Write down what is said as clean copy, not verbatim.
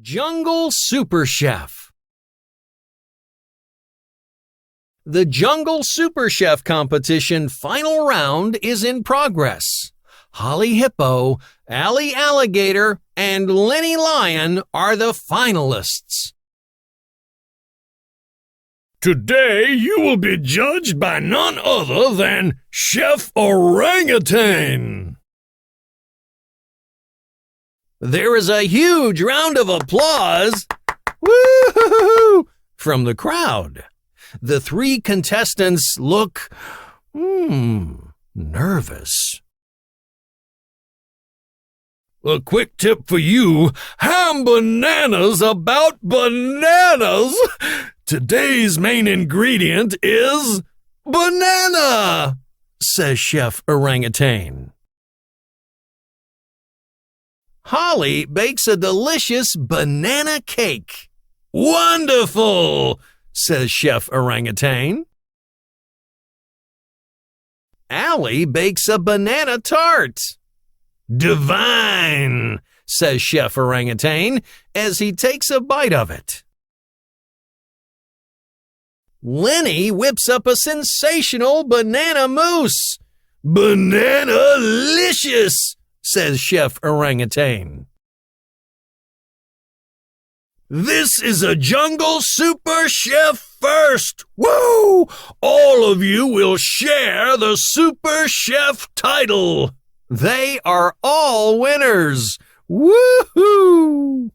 Jungle Super Chef. The Jungle Super Chef competition final round is in progress. Holly Hippo, Alligator, and Lennie Lion are the finalists. Today you will be judged by none other than Chef Orangutan. There is a huge round of applause woo-hoo-hoo, from the crowd. The three contestants look nervous. A quick tip for you, ham bananas about bananas. Today's main ingredient is banana, says Chef Orangutan. Holly bakes a delicious banana cake. Wonderful, says Chef Orangutan. Allie bakes a banana tart. Divine, says Chef Orangutan as he takes a bite of it. Lennie whips up a sensational banana mousse. Banana-licious, says Chef Orangutan. This is a Jungle Super Chef first. Woo! All of you will share the Super Chef title. They are all winners. Woohoo!